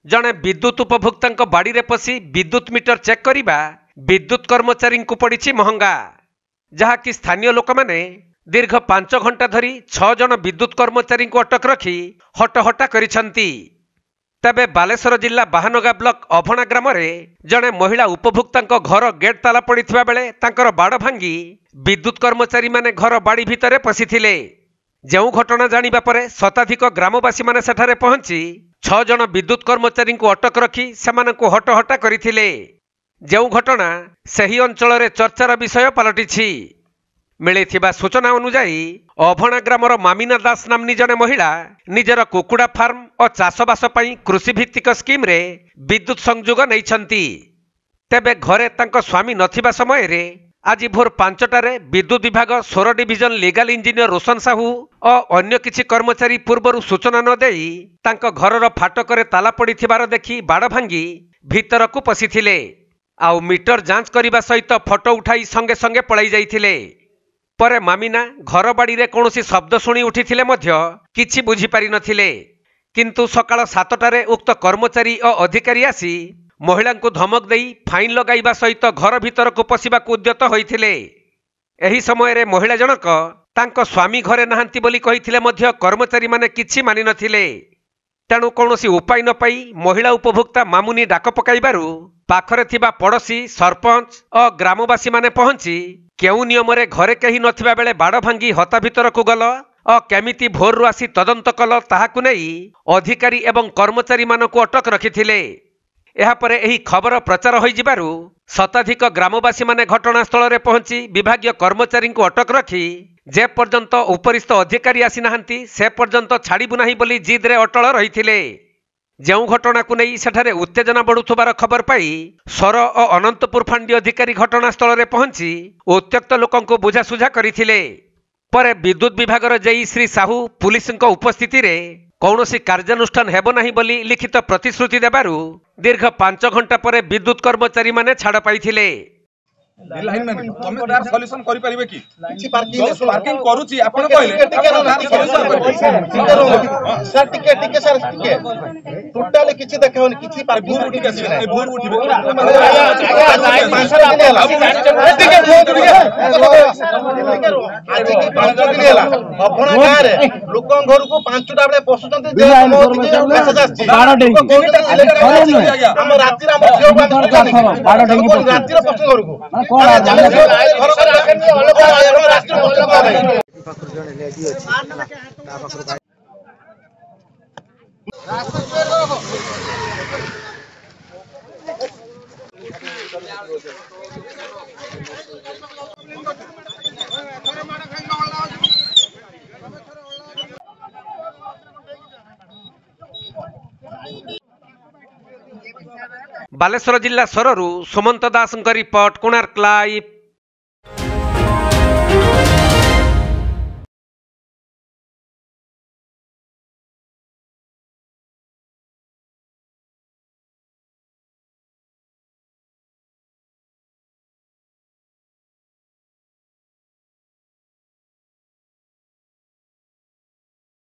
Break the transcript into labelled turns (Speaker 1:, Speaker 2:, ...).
Speaker 1: जड़े विद्युत उपभोक्ता बाड़ी रे पशि विद्युत मीटर चेक करने विद्युत कर्मचारी को पड़ी महंगा, जहाँकि स्थानीय लोक मैंने दीर्घ 5 घंटा धरी 6 जन विद्युत कर्मचारी को अटक रखी हटहटा करिसंती। तबे बालेश्वर जिला बाहानगा ब्लॉक अभणा ग्राम रे जड़े महिला उपभोक्ता घर गेट ताला पड़िथिबा बेले तांकर बाड़ भांगी विद्युत कर्मचारी माने घर बाड़ी भितरे पशिथिले। जो घटना जानिबा परे शताधिक ग्रामवासी माने सेठारे पहुंची 6 जन विद्युत कर्मचारी को अटक रखी सेमानंकु हटहटा करिथिले। जो घटना सही अंचल रे चर्चार विषय पलटिछि। मिलिथिबा सूचना अनुसार अभणा ग्रामर मामिना दास नामनी जने महिला निजर कुकुड़ा फार्म और चाषबास कृषि भित्तिक स्कीम रे विद्युत संयोग नैछंती। तेबे घरे तांको स्वामी नथिबा समय रे आज भोर 5टारे विद्युत विभाग 16 डिविजन लीगल इंजीनियर रोशन साहू और अन्य किछि कर्मचारी पूर्वर सूचना न देई तांको घरर फाटकरे ताला पड़िथिबार देखि बाड़ भांगी भीतर को पशिथिले। आउ मीटर जांच करिबा सहित फोटो उठाई संगे संगे पळाई जाइथिले। परे मामिना घर बाड़ी रे कौनसी शब्द शुणी उठिथिले मध्य किछि बुझी पारि नथिले, किंतु सकाळ 7टारे उक्त कर्मचारी और अधिकारी आसी महिला को धमक देई फाइन लगाइबा सहित घर भीतर को पशिबा उद्यत होइथिले। एही समय रे महिला जनक तांको स्वामी घरे नाहांती बोली कहिथिले मध्य कर्मचारी माने किछि मानि नथिले। तेणु कौनसी उपाय न पाई महिला उपभोक्ता मामुनी डाक पकाइबारु पाखरे थिबा पड़ोशी सरपंच और ग्रामवासी माने पहुंची केउ नियम रे घरे कहीं नथिबा बेले बाड़ भांगी हता भीतर को गल और केमिति भोरु आसी तदंत कल ताहाकु नै अधिकारी एवं कर्मचारी मानकु अटक रखिथिले। एहापरे एही खबर प्रचार होई जिबारु शताधिक ग्रामवासी माने घटनास्थल रे पहुंची विभागीय कर्मचारी को अटक रखी जे पर्यंत उपरिस्थ अधिकारी आसी नाहांती से पर्यंत छाड़िबु नाही बोली जिद रे अटल रहिथिले। जो घटना को नहीं सेठारे उत्तेजना बढ़ुथबार खबर पाई सर और अनंतपुर फांडी अधिकारी घटनास्थल रे पहुंची उत्त्यक्त लोकों को बुझासुझा करथिले। परे विद्युत विभागर जेई श्री साहू पुलिस उपस्थिति रे कौनसी कार्यानुष्ठान हेबो नाही बोली लिखित प्रतिश्रुति देबारु दीर्घ 5 घंटा परे विद्युत कर्मचारी माने छाड़ पाइथिले।
Speaker 2: लाइन में तमे तार सॉल्यूशन करि परिबे कि किछि पार्किंग करूची आपण कहले सर टिके सर टिके टोटली किछि देखाउनी किछि पार्किंग उठी के छै भोर उठिबे आज की 5 दिन हैला अभणा गां रे लोकन घर को 5टा बेले पसुचंती जे मेसेज आछि हम राति रा मध्य राति रा पसु घर को
Speaker 1: बालेश्वर जिला सररू सुमंत दास रिपोर्ट कोणार्क लाइव।